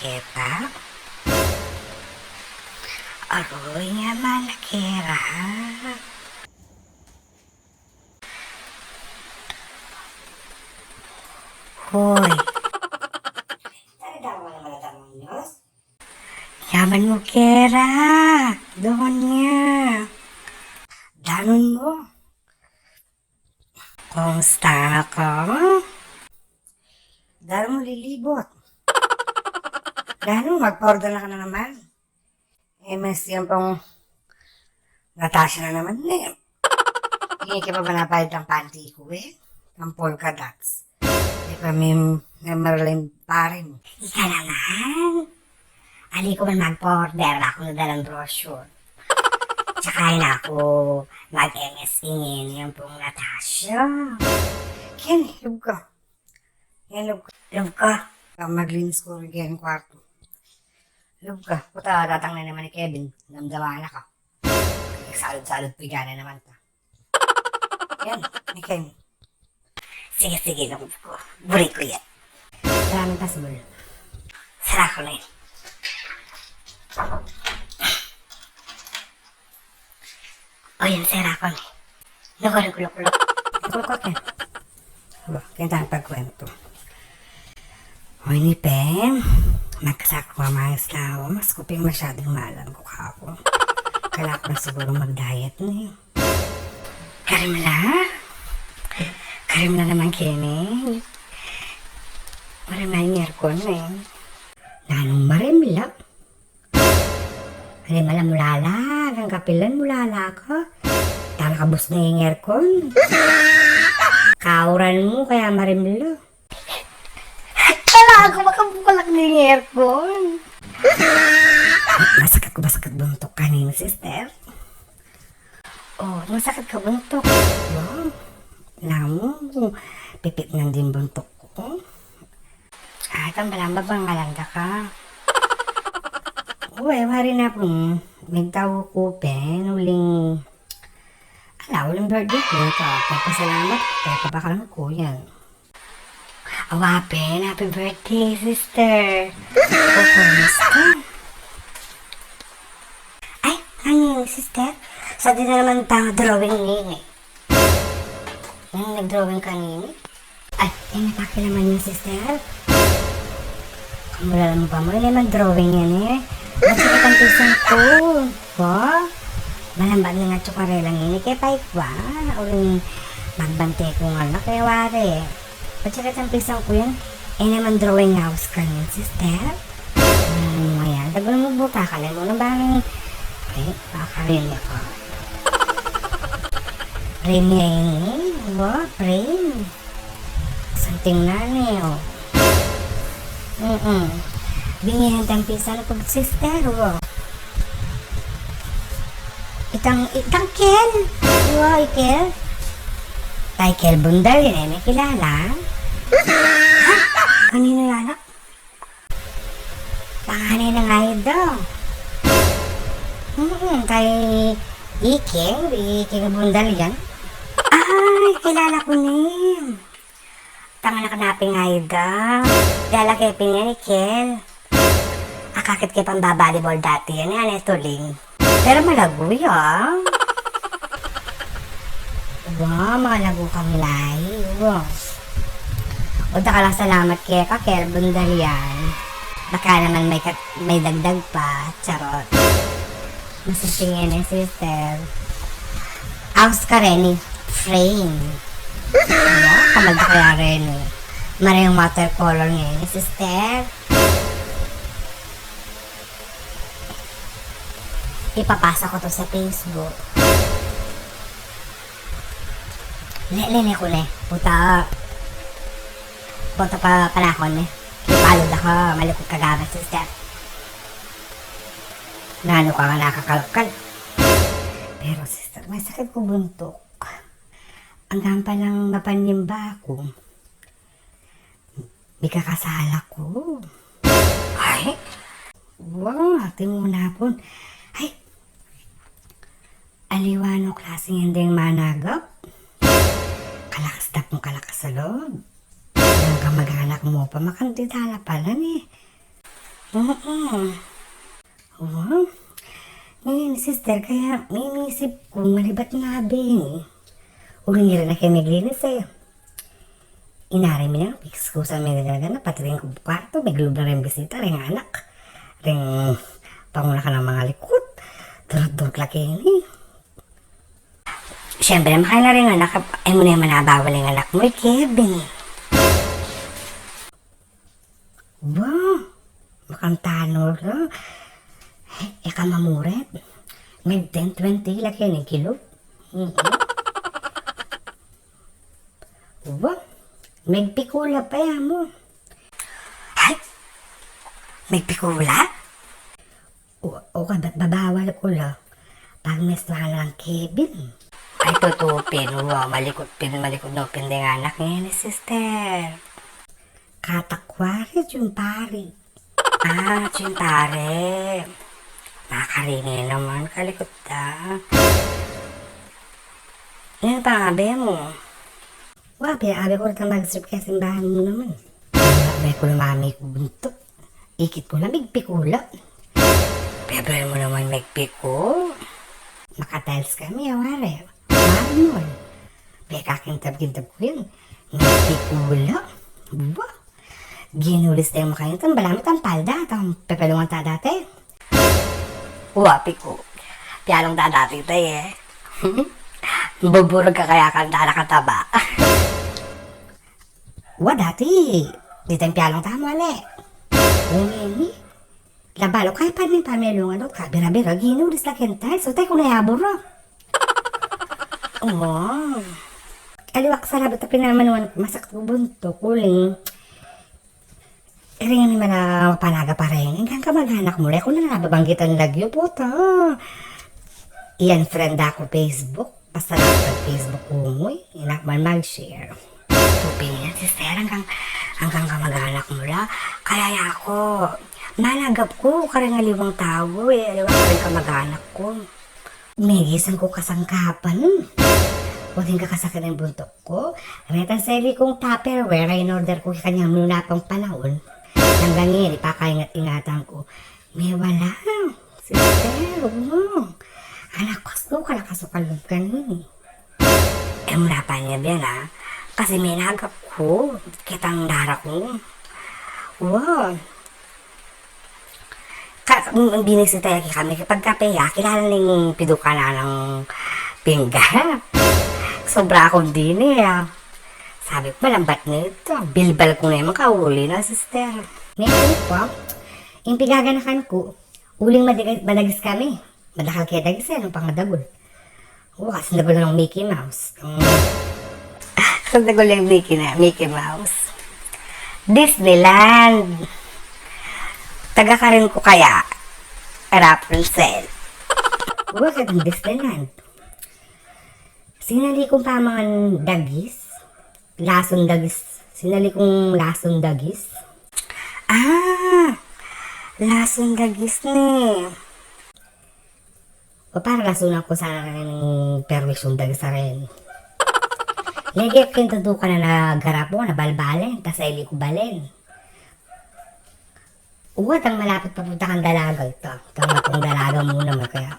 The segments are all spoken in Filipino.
Kita? Aroy nga malakera. Hoy. Talaga mo naman ang tamang news? Yaman mo, Kera. Doon niya. Danon mo. Kumusta ka? Danon mo lilibot. Danon, mag-order na ka na naman. MS yan pong Natasha na naman eh. Hindi ka pa ba napahid ng panty ko eh? Ang polka dots. Hindi pa may Marilyn pa rin. Ika naman. Ali ko man mag-order. Ako na dalang brochure. Tsaka na ako mag-MS ingin yung pong Natasha. Ken, lub ka. Yan, lub ka. Lub ka. Maglinis ko rin kaya ng kwarto. Lub ka. Puta, datang na naman ni Kevin. Namdamaan ako. Salud-salud pigana naman ta. Yan, ni Kevin. Sige, lub ko. Buri ko yan. Maraming tasbol. Sara ko na yun. O yan, sara ko na yun. Lukulok. Lukulok yan. Aba, kaya tayo pagkwento. O ni Pem, nagkasako ka mga islawa. Mas kuping masyadong malam ko kako. Kailangan ko na siguro mag-diet na yun. Karimla naman Kenny. Marimay ngerkon na yun. Nanong marimla. Marimala mulala. Ang kapilan mulala ka. Talakabos na yung ngerkon. Kauran mo kaya marimla. Kala ako makabukalak na yung ngerkon. Masakit buntok kanina, sister. Oh, masakit ka buntok. Wow. Alam mo, pipit na din buntok ko. Ay, tambalamba bang malanda ka? Uy, wari na po. May tao ko, Pen. Uling birthday ko. Pagpasalamat. Kaya pabakalan ko yan. Awa, Pen. Happy birthday, sister. Kumusta? Ay, ano sister? Sa di na naman tanga drawing nini. Yung nag-drawing kanini? Ay, natake naman yung sister. Kamula mo ba mo? Hindi mag-drawing yan eh. Masakit ang pisang ko. Ba? Malambag na nga tsukarelang ini. Kaya paik ba? Uling magbante ko nga na. Kaya wari. Masakit ang pisang ko yan. Eh naman drawing house ka niyan, sister. Ano mo yan? Tagal mo buta ka lang mo na bang... Eh, baka rin ako. Rain niya ini. Ba? Rain. Something na niyo. Bingihan tang pisa na pag sister, wow. Itang Kel. Wow, Kel. Tay Kel Bundar, yun ay may kilala. Ha? Kanina lala? Kanina nga yun daw. Tay Iking Bundar yan. Ay, kilala ko na yun. Tanga na kanapin nga yun daw. Dala kay pinya ni Kel. Akakit kay pang-volleyball dati yan. Yan ito, Ling. Pero malago yan. Wow, malago kang live. O ka lang salamat kay Kel Bundar yan. Baka naman may dagdag pa. Charot. Masasingin eh, sister. House ka rin eh. Frame. Ano? Kamalda kaya rin eh. Maraming watercolor ngayon, sister. Ipapasa ko to sa Facebook. Lele ko na eh. Punta pa panahon eh. Ipalod ako. Malikot kagamat, sister. Nano ka nga nakakalokal. Pero sister, may sakit ko buntok. Hanggang pa lang mapanimba ako. May kakasala ko. Ay! Wow, ate muna po. Ay! Aliwano klaseng hindi managap. Kalakas na pong kalakas sa loob. Ang kamag-anak mo pa, makantitala pala ni. Oo. Oh, ngayon, sister, kaya may inisip ko, malibat na abing. Uli nila na kayo maglinis eh. Inari mo niya, fix ko sa mga gana, pati rin ko kwarto, may globe na rin bisita, rin anak. Rin panguna ka ng mga likod. Turot-turot laki ini. Siyempre, makaya na rin anak, ay mo na yung manabawal yung anak mo, Kevin. Wow, makantano rin. Eka mamuret. May 10-20 laki ng kilo. Wow, may pikula pa yan mo. Ay, may pikula? O ka, ba't babawal ko lang? Pag mestra ng Kevin. Ay, tutupin. Wow, malikot no, pinding anak ngayon ni sister. Katakwari, yung pari. Ah, yung pare. Nakakaringin naman, kalikot na. Yan pa nga, be mo. Wow, pinaabi ko rin mag-strip kaya simbahan mo naman. May ko lumami ko buntot. Ikit ko na, migpikula. Pebre mo naman magpiko. Makatiles kami, awari. Marmol. Pekakintab-kintab ko yun. Migpikula. Wow. Ginulis tayo makain ito. Balamit ang palda. Itang pepelungan ta dati. Wapi ko. Pialong ta dati tayo eh. Buburog ka kaya kanta na kataba. Wa dati. Di tayong pialong ta mo ale. Umini. Labalo kaya pa rin pamelungan o kabira-bira. Ginulis la kental. So tayo kung nayaburo. Oo. Aliwak sa labot na pinamanuan. Masakit ko bunto. Kuling. Eringan naman na panaga pa rin. Hanggang ka mag-anak muli. Kung na nababanggitan lagyo po ta. Iyan friend ako Facebook. Basta lang sa Facebook umuwi. Inak man mag-share. Tupin yan sister hanggang ka mag-anak mula. Kaya ako. Malagap ko. Karang aliwang tao eh. Aliwang ka rin ka mag-anak ko. Umigisan ko kasangkapan. O din kakasakit ng buntok ko. Retan sa ili kong tupperware. In-order ko kanyang muna pang panahon. Hanggang ngayon, ipakaingat-ingatan ko. May wala. Sister, mo. Anak ko, kalakasukal mo kanin. Eh, mula pa niya yan, ha? Kasi may nagap ko. Kitang dara ko. Wow. Binisita kami. Kapag kapeya, kilala ning piduka na ng pingga. Sobra akong din eh. Sabi ko, malambat nito. Bilbal ko na yung makahuli na, sister. Ngayon po, yung pigaganakan ko, uling madagis kami. Madakal kaya dagis yan, pang madagol. Oo, kasi nagol ng Mickey Mouse. Nagol yung Mickey Mouse. Disneyland. Taga ka rin ko kaya, Rapunzel. Bakit ang Disneyland? Sinali kong pa mga dagis. Lasong dagis. Sinali kong lasong dagis. Ah! Lasong dagis ni. O para lasunan ko sa perwisyong dagis sa rin. Lagi kintuto ka na nagarap mo, nabalbalen, tas ili ko balen. Uwat ang malapit papunta kang dalaga ito. Tama kong dalaga muna mo kaya.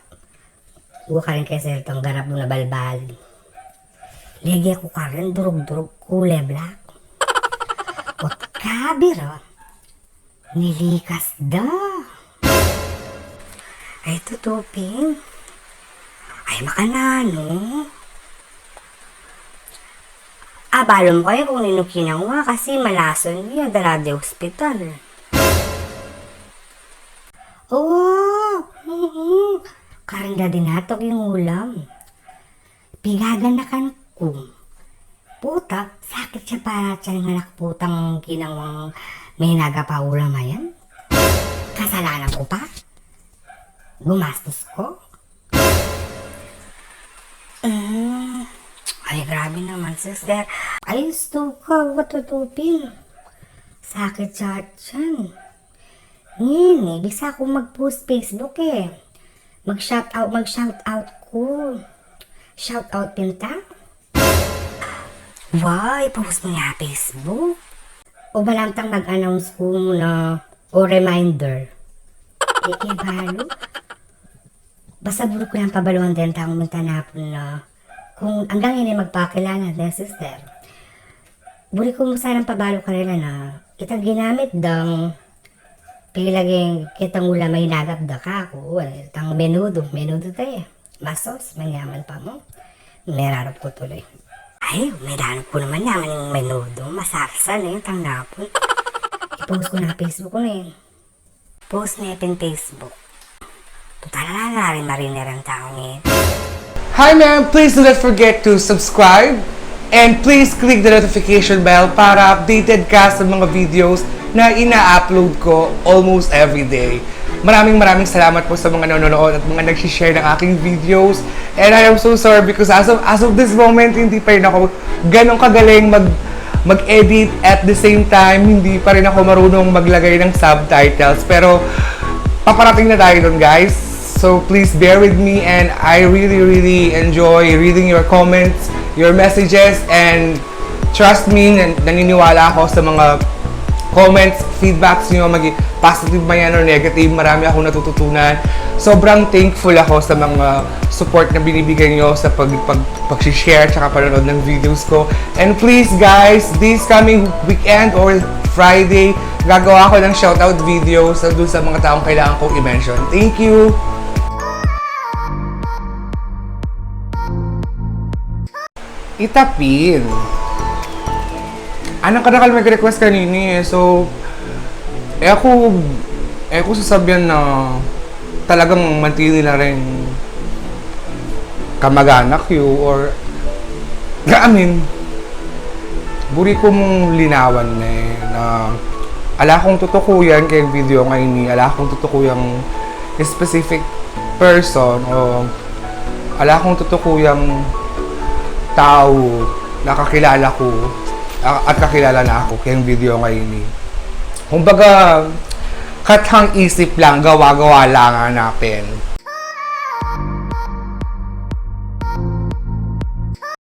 Uwa ka rin kasi itong garap mo nabalbalen. Lagi ako ka rin, durug-durug, kulay black. O kabira. Nilikas da. Ay, tutupin. Ay, makanano. Abalom kayo kung ninukinang nga kasi malason niya dala de hospital. Oo. Karanda din natok yung ulam. Pigaganakan ko. Puta, sakit siya para siya ng anak putang kinawang may nagapaulam ayan. Kasalanan ko pa? Gumastos ko? Ay, grabe naman, sister. Ayos to ka, watutupin. Sakit siya dyan. Ngayon, bisa ako mag-post Facebook eh. Mag-shoutout ko. Shoutout pinta? Wow, ipost mo nga Facebook. O balamtang mag-announce ko na o reminder. Kaya balo. Basta buro ko lang pabaluan din taong mantanapon na kung hanggang hindi magpakilala na sister. Buri ko mo sanang pabalo ka nila na itang ginamit dang pilaging kitang ulam may nagap da ka ko. Itang menudo tayo. Masos, manyaman pa mo. Merarap ko tuloy. Ay, merarap ko naman naman yung menudo. Masarsan eh, itang napon. I-post ko na Facebook ko na eh. Post na yung Facebook. Tutala na rin mariner ang taong eh. Hi ma'am, please do not forget to subscribe and please click the notification bell para updated ka sa mga videos na ina-upload ko almost every day. Maraming salamat po sa mga nanonood at mga nag-share ng aking videos. And I am so sorry because as of this moment, hindi pa rin ako ganong kagaling mag-edit at the same time, hindi pa rin ako marunong maglagay ng subtitles. Pero paparating na tayo dun guys. So please bear with me and I really enjoy reading your comments, your messages, and trust me, naniniwala ako sa mga comments, feedbacks nyo, positive man yan or negative, marami akong natututunan. Sobrang thankful ako sa mga support na binibigay nyo sa pag-share at panonood ng videos ko. And please guys, this coming weekend or Friday, gagawa ko ng shoutout videos dun sa mga taong kailangan kong i-mention. Thank you! Itapin. Anong ka na mag-request kanini eh. So, ako sasabihan na talagang mantili na rin kamag-anak yu or buri ko mong linawan na eh na ala kong tutukuyan kay video ngayon ni ala kong tutukuyan specific person o ala kong tutukuyan tao nakakilala ko at kakilala na ako kayong video ngayon eh. Kumbaga kathang isip lang, gawa-gawa lang natin.